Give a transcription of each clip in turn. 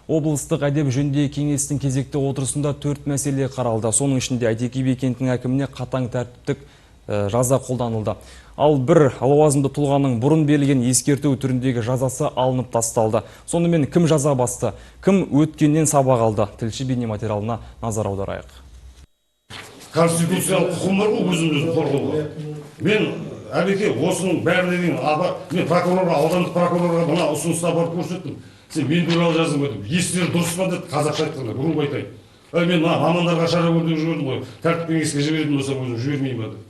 Облыстық әдеп жөніндегі кеңестің кезекті отырысында 4 мәселе қаралды. Соның ішінде Әйтеке би кентінің әкіміне қатаң тәртіптік жаза қолданылды. Ал бір лауазымды тұлғаның бұрын берілген ескерту түріндегі жазасы алынып тасталды. Сонымен кім жаза басты, кім өткеннен сабақ алды? Тілші бейнематериалына назар аударайық. Конституциялық құқым бар ғой өзімізді қорғауға. Мен әбеке осының бәрінен мен прокурорға, аудандық прокурорға мына ұсыныста барып көрсеттім. Сен мен туралы жаздың өтіп, естері дұрыс па деді, қазақша айтқанда, бұрынғы айтайын. Мен мамандарға шара көрдік жібердім ғой, тәртіп кеңеске жібердім болса өзім жібермеймін ба деді.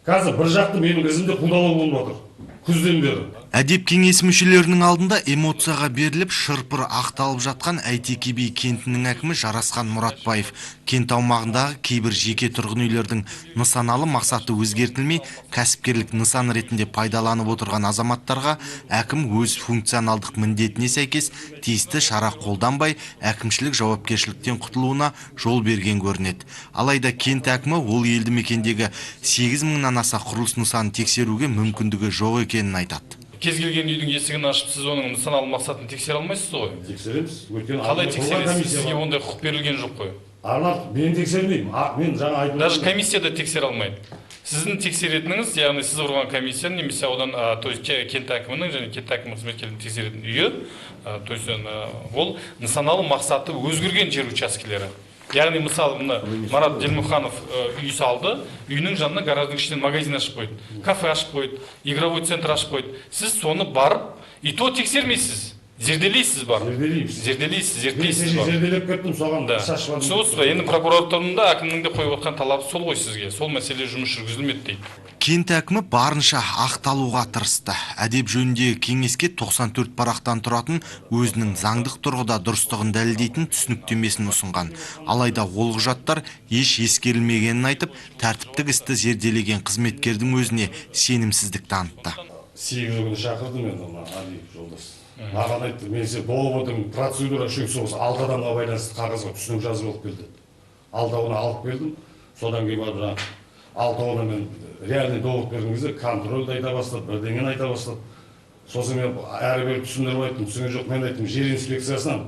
Қазір бір жақты менің ізімде қудалау болып жатыр. Күзден бері. Әдеп кеңесі мүшелерінің алдында эмоцияға беріліп шырпыр ақталып жатқан Әйтеке би кентінің әкімі Жарасқан Мұратбаев кент аумағындағы кейбір жеке тұрғын үйлердің нысаналы мақсаты өзгертілмей кәсіпкерлік нысан ретінде пайдаланып отырған азаматтарға әкім өз функционалдық міндетіне сәйкес тиісті шара қолданбай әкімшілік жауапкершіліктен құтылуына жол берген көрінеді. Алайда кент әкімі ол елді мекендегі 8 мыңнан аса құрылыс нысанын тексеруге мүмкіндігі жоқ екенін айтады. Кез келген үйдің есігін ашып, сіз оның нысаналы мақсатын тексере алмайсыз ғой? Тексереміз. Қалай тексересіз? Сізге ондай құқық берілген жоқ қой. Мен тексермеймін. Мен жаңа айтып даже комиссияда тексере алмайды. Сіздің тексеретініңіз, яғни сіз құрған комиссия немесе аудан, то есть кент әкімінің және кент әкімі қызметкерлерін тексеретін үйі, то есть ол нысаналы мақсаты өзгерген жер учаскелері. Яғни мысалы Марат Делмуханов үй салды, үйінің жанына гараждың ішінен магазин ашып қойды, кафе ашып қойды, игровой центр ашып қойды. Сіз соны барып, и то тексермейсіз, зерделейсіз бар. Зерделейсіз бар. Зерделеп кеттім, соған шашып. Соғыз, енді прокуратурында әкімнің де қойып отқан талабы сол ғой сізге. Сол мәселе жұмыс жүргізілмеді дейді. Кент әкімі барынша ақталуға тырысты. Әдеп жөніндегі кеңеске 94 парақтан тұратын өзінің заңдық тұрғыда дұрыстығын дәлелдейтін түсініктемесін ұсынған. Алайда ол құжаттар еш ескерілмегенін айтып, тәртіптік істі зерделеген қызметкердің өзіне сенімсіздік танытты. 8 күні шақырдым мен Алиев жолдас. Маған айтты, мен сен болып отырмын, процедура үшін соғыс 6 адамға байланысты қағазға түсінік жазып алып келді. 6-ауына алып келдім, содан кейін барып 6-ауына мен реальный довод берген кезде контрольді айта бастады, бірдеңені айта бастады. Сосын мен әрі-бері түсіндіріп айттым, түсінген жоқ, мен айттым, жер инспекциясынан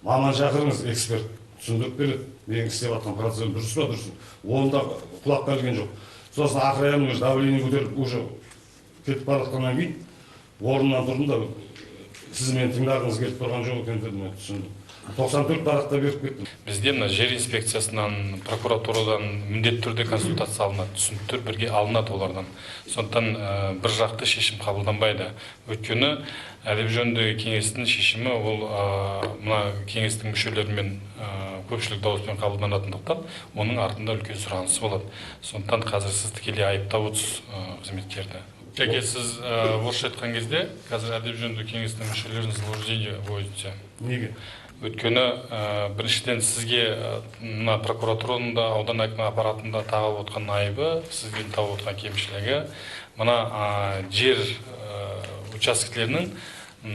маман шақырыңыз, эксперт түсіндіріп береді, менің істеп жатқан процедура дұрыс па, дұрыс. Оны да құлаққа ілген жоқ. Сосын ақыры аяғым давление көтеріп уже кетіп бара жатқаннан кейін орнымнан тұрдым да сіз мені тыңдағыңыз келіп тұрған жоқ екен дедім, мен түсіндім. 94 парақта беріп кеттім. Бізде мына жер инспекциясынан, прокуратурадан міндетті түрде консультация алынады, түсініктер бірге алынады олардан. Сондықтан бір жақты шешім қабылданбайды. Өйткені әдеп жөніндегі кеңестің шешімі ол мына кеңестің мүшелерімен көпшілік дауыспен қабылданатындықтан оның артында үлкен сұранысы болады. Сондықтан қазір сіз тікелей айыптап отырсыз қызметкерді. Яке сіз орысша айтқан кезде қазір әдеп жөніндегі кеңестің мүшелерін заблуждение вводите. Неге? Өйткені біріншіден сізге мына прокуратураның да аудан әкімі аппаратында тағып отқан айыбы, сізге тағып отқан кемшілігі, мына жер учаскелерінің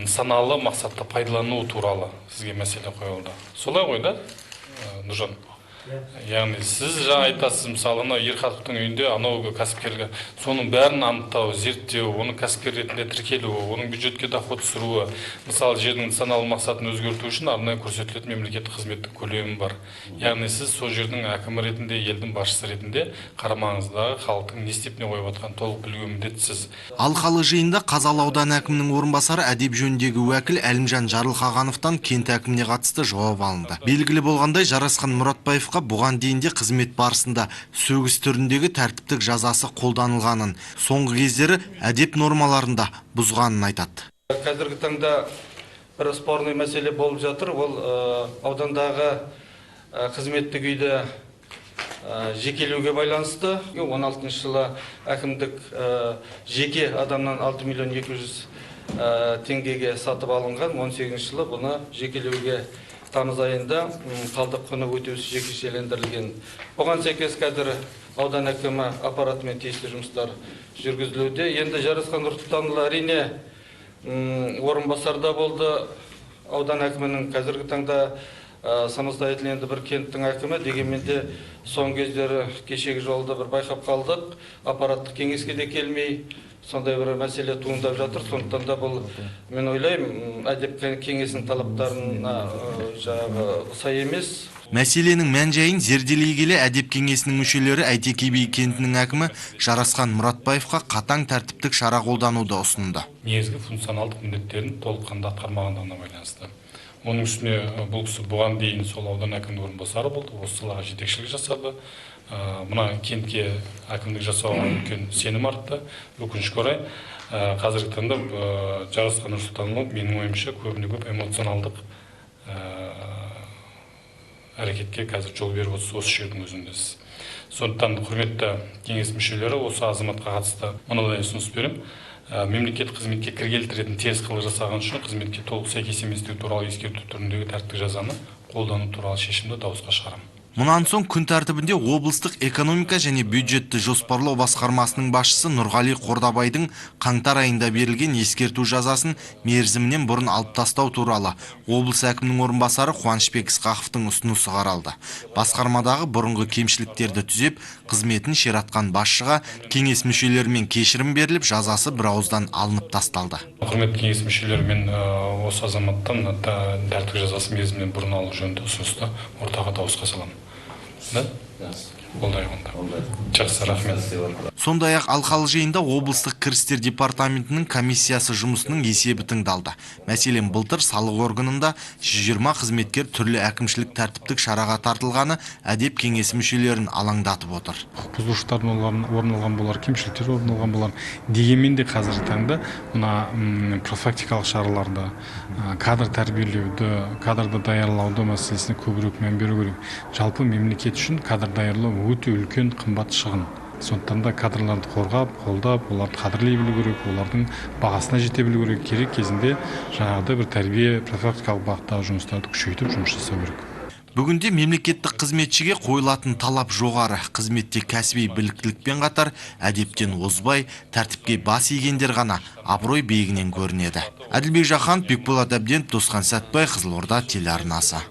нысаналы мақсатта пайдалануы туралы сізге мәселе қойылды. Солай ғой да, Нұржан? Яғни сіз жаңа айтасыз, мысалы Ерқатовтың үйінде анау кәсіпкерлігі, соның бәрін анықтау, зерттеу, оның кәсіпкер ретінде тіркелуі, оның бюджетке доход түсіруі, мысалы жердің нысаналы мақсатын өзгерту үшін арнайы көрсетілетін мемлекеттік қызметтің көлемі бар. Яғни сіз сол жердің әкімі ретінде, елдің басшысы ретінде қарамағыңыздағы халықтың не істеп не қойып отқанын толық білуге міндеттісіз. Алқалы жиында Қазалы ауданы әкімінің орынбасары әдеп жөніндегі уәкіл Әлімжан Жарылқағановтан кент әкіміне қатысты жауап алынды. Белгілі болғандай Жарасқан Мұратбаевқа бұған дейінде қызмет барысында сөгіс түріндегі тәртіптік жазасы қолданылғанын, соңғы кездері әдеп нормаларында бұзғанын айтады. Қазіргі таңда бір спорный мәселе болып жатыр, ол аудандағы қызметтік үйді жекелеуге байланысты. 16 жылы әкімдік жеке адамнан 6 миллион 200 теңгеге сатып алынған, 18 жылы бұны жекелеуге тамыз айында қалдық құны өтеусіз жекешелендірілген. Оған сәйкес қазір аудан әкімі аппаратымен тиісті жұмыстар жүргізілуде. Енді Жарасқан Нұрсұлтанұлы әрине орынбасарда болды. Аудан әкімінің қазіргі таңда самостоятельный бір кенттің әкімі, дегенмен де соңғы кездері кешегі жолда бір байқап қалдық, аппараттық кеңеске де келмей, сондай бір мәселе туындап жатыр. Сондықтан да бұл, мен ойлаймын, әдеп кеңесінің талаптарына сай емес. Мәселенің мән-жайын зерделей келе әдеп кеңесінің мүшелері Әйтеке би кентінің әкімі Жарасқан Мұратбаевқа қатаң тәртіптік шара қолдануды ұсынды. Негізгі функционалдық міндеттерін толыққанды атқармағандығына байланысты. Оның үстіне бұл кісі бұған дейін сол аудан әкімінің орынбасары болды, осы салаға жетекшілік жасады. Мына кентке әкімдік жасауға үлкен сенім артты. Өкінішке орай, қазіргі таңда Жарасқан Нұрсұлтанұлы менің ойымша көбіне көп эмоционалдық әрекетке қазір жол беріп отырсыз осы жердің өзіндесіз. Сондықтан құрметті кеңес мүшелері осы азаматқа қатысты мынадай ұсыныс беремін. Мемлекет қызметке кіргелтіретін теріс қылық жасаған үшін қызметке толық сәйкес еместігі туралы ескерту түріндегі тәртіптік жазаны қолдану туралы шешімді дауысқа шығарамын. Мұнан соң күн тәртібінде облыстық экономика және бюджетті жоспарлау басқармасының басшысы Нұрғали Қордабайдың қаңтар айында берілген ескерту жазасын мерзімінен бұрын алып тастау туралы облыс әкімінің орынбасары Қуанышбек Ысқақовтың ұсынысы қаралды. Басқармадағы бұрынғы кемшіліктерді түзеп, қызметін ширатқан басшыға кеңес мүшелерімен кешірім беріліп, жазасы бір ауыздан алынып тасталды. Құрметті кеңес мүшелерімен осы азаматтан тәртіптік жазасы мерзімінен бұрын алу жөнінде ұсынысты ортаға дауысқа саламын. Жақсы, рахмет. Сондай-ақ алқалы жиында облыстық кірістер департаментінің комиссиясы жұмысының есебі тыңдалды. Мәселен, былтыр салық органында 120 қызметкер түрлі әкімшілік тәртіптік шараға тартылғаны әдеп кеңесі мүшелерін алаңдатып отыр. Бұзушылықтар орын алған болар, кемшіліктер орын алған болар. Дегенмен де қазіргі таңда мына профилактикалық шараларды, кадр тәрбиелеуді, кадрды даярлауды мәселесіне көбірек мән беру керек. Жалпы мемлекет үшін кадр даярлау өте үлкен қымбат шығын. Сондықтан да кадрларды қорғап, қолдап, оларды қадірлей білу керек, олардың бағасына жете білу керек кезінде жаңағыдай бір тәрбие профилактикалық бағыттағы жұмыстарды күшейтіп жұмыс жасау керек. Бүгінде мемлекеттік қызметшіге қойылатын талап жоғары. Қызметте кәсіби біліктілікпен қатар әдептен озбай, тәртіпке бас игендер ғана абырой биігінен көрінеді. Әділбек Жақанов, Бекболат Әбденов, Досхан Сәтбай, Қызылорда телеарнасы.